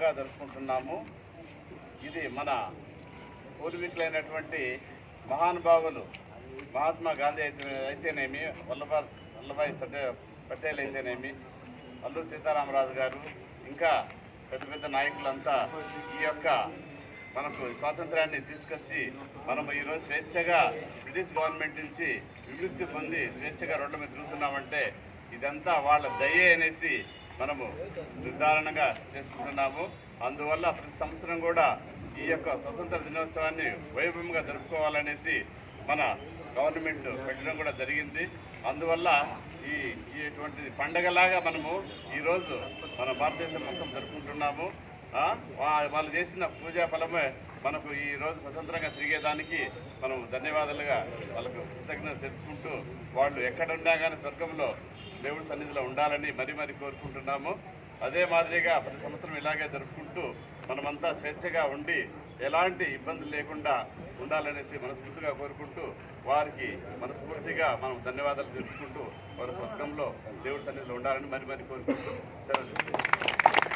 ఘనంగా జరుపుకుంటున్నాము. ఇది మన పూర్వీకులైనటువంటి మహానుభావులు మహాత్మా గాంధీ అయితేనేమి, వల్లభాయ్ పటేల్ అయితేనేమి, అల్లూరి సీతారామరాజు గారు, ఇంకా పెద్ద పెద్ద నాయకులంతా ఈ యొక్క మనకు స్వాతంత్రాన్ని తీసుకొచ్చి మనము ఈరోజు స్వేచ్ఛగా బ్రిటిష్ గవర్నమెంట్ నుంచి విముక్తి పొంది స్వేచ్ఛగా రోడ్ల మీద తిరుగుతున్నామంటే ఇదంతా వాళ్ళ దయే అనేసి మనము నిర్ధారణగా చేసుకుంటున్నాము. అందువల్ల ప్రతి సంవత్సరం కూడా ఈ యొక్క స్వతంత్ర దినోత్సవాన్ని వైభవంగా జరుపుకోవాలనేసి మన గవర్నమెంట్ పెట్టడం కూడా జరిగింది. అందువల్ల ఇటువంటి పండగలాగా మనము ఈరోజు మన భారతదేశం మొత్తం జరుపుకుంటున్నాము. వాళ్ళు చేసిన పూజా ఫలమే మనకు ఈరోజు స్వతంత్రంగా తిరిగేదానికి మనం ధన్యవాదాలుగా వాళ్ళకు కృతజ్ఞత తెలుపుకుంటూ వాళ్ళు ఎక్కడున్నా కానీ స్వర్గంలో దేవుడి సన్నిధిలో ఉండాలని మరీ కోరుకుంటున్నాము. అదే మాదిరిగా ప్రతి సంవత్సరం ఇలాగే జరుపుకుంటూ మనమంతా స్వేచ్ఛగా ఉండి ఎలాంటి ఇబ్బందులు లేకుండా ఉండాలనేసి మనస్ఫూర్తిగా కోరుకుంటూ వారికి మనస్ఫూర్తిగా మనం ధన్యవాదాలు తెలుసుకుంటూ వారి స్వర్గంలో దేవుడి సన్నిధిలో ఉండాలని మరీ కోరుకుంటూ సెలవు.